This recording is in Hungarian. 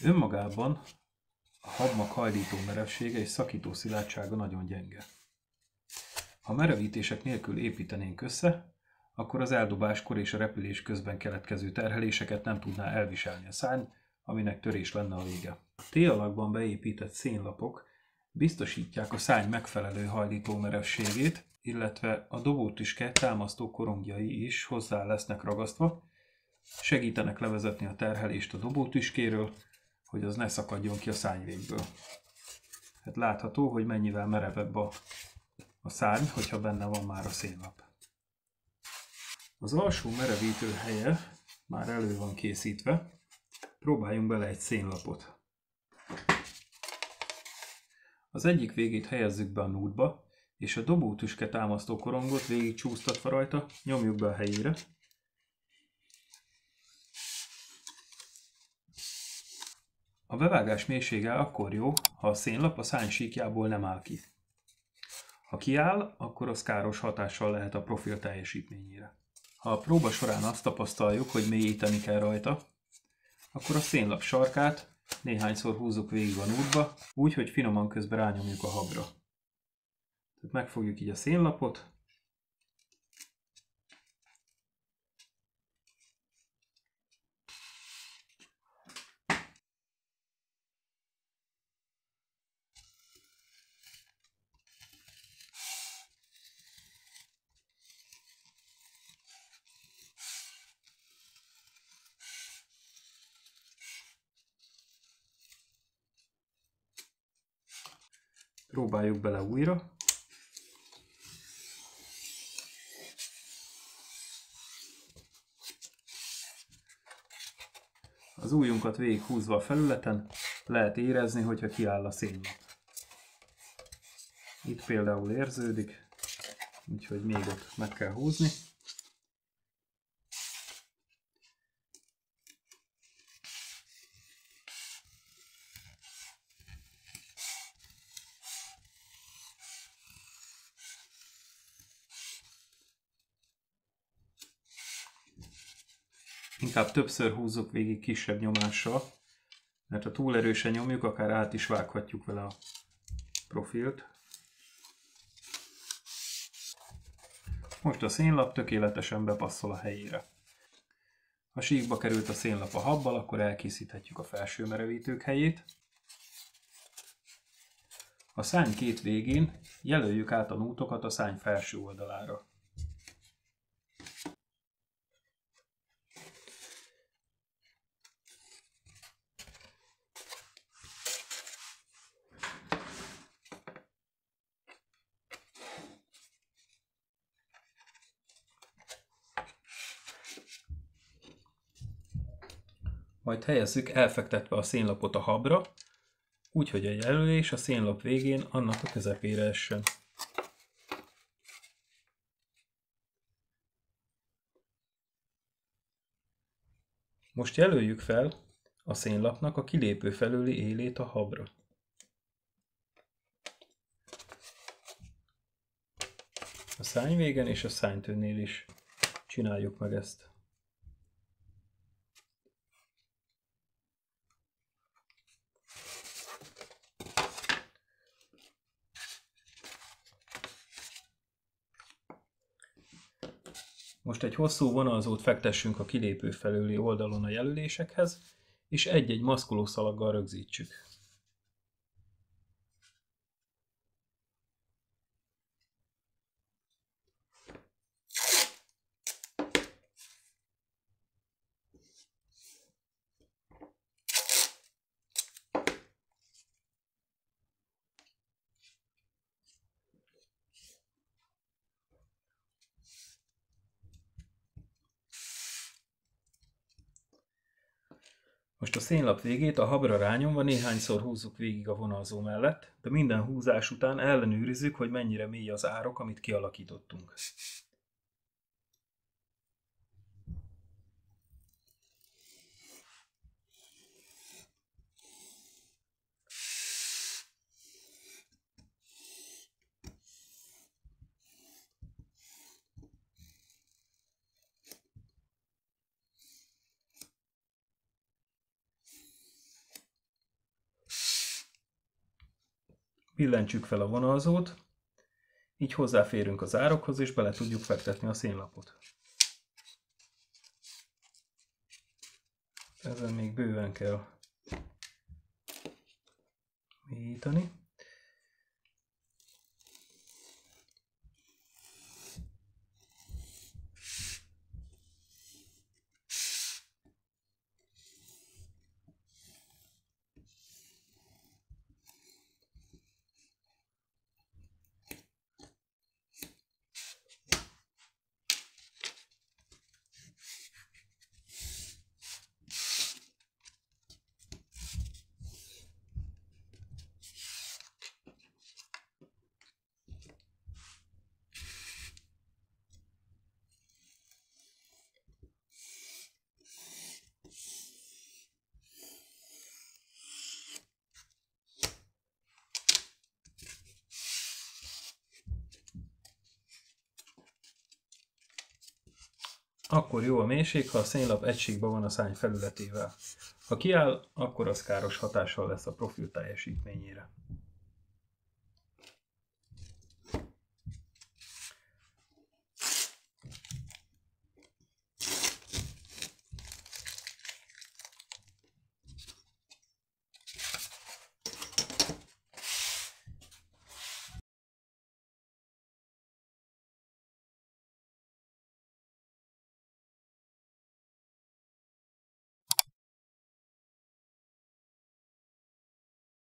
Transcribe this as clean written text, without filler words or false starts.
Önmagában a habmag hajlító merevsége és szakító szilárdsága nagyon gyenge. Ha merevítések nélkül építenénk össze, akkor az eldobáskor és a repülés közben keletkező terheléseket nem tudná elviselni a szárny, aminek törés lenne a vége. A T-alakban beépített szénlapok biztosítják a szárny megfelelő hajlító merevségét, illetve a dobótüske támasztó korongjai is hozzá lesznek ragasztva, segítenek levezetni a terhelést a dobótüskéről, hogy az ne szakadjon ki a szárnyvégből. Hát látható, hogy mennyivel merevebb a szárny, hogyha benne van már a szénlap. Az alsó merevítő helye már elő van készítve. Próbáljunk bele egy szénlapot. Az egyik végét helyezzük be a nútba, és a dobótüske támasztó korongot végig csúsztatva rajta nyomjuk be a helyére. A bevágás mélysége akkor jó, ha a szénlap a szárny síkjából nem áll ki. Ha kiáll, akkor az káros hatással lehet a profil teljesítményére. Ha a próba során azt tapasztaljuk, hogy mélyíteni kell rajta, akkor a szénlap sarkát néhányszor húzzuk végig a nútba, úgy, hogy finoman közben rányomjuk a habra. Tehát megfogjuk így a szénlapot, próbáljuk bele újra. Az ujjunkat végig húzva a felületen lehet érezni, hogyha kiáll a szénlap. Itt például érződik, úgyhogy még ott meg kell húzni. Inkább többször húzzuk végig kisebb nyomással, mert ha túl erősen nyomjuk, akár át is vághatjuk vele a profilt. Most a szénlap tökéletesen bepasszol a helyére. Ha síkba került a szénlap a habbal, akkor elkészíthetjük a felső merevítők helyét. A szárny két végén jelöljük át a nútokat a szárny felső oldalára. Majd helyezzük elfektetve a szénlapot a habra, úgy, hogy a jelölés a szénlap végén annak a közepére essen. Most jelöljük fel a szénlapnak a kilépő felüli élét a habra. A szárnyvégen és a szárnytőnél is csináljuk meg ezt. Most egy hosszú vonalzót fektessünk a kilépő felüli oldalon a jelölésekhez, és egy-egy maszkolószalaggal rögzítsük. Most a szénlap végét a habra rányomva néhányszor húzzuk végig a vonalzó mellett, de minden húzás után ellenőrizzük, hogy mennyire mély az árok, amit kialakítottunk. Billentsük fel a vonalzót, így hozzáférünk az árokhoz, és bele tudjuk fektetni a szénlapot. Ezen még bőven kell mélyíteni. Akkor jó a mélység, ha a szénlap egységben van a szárny felületével. Ha kiáll, akkor az káros hatással lesz a profil teljesítményére.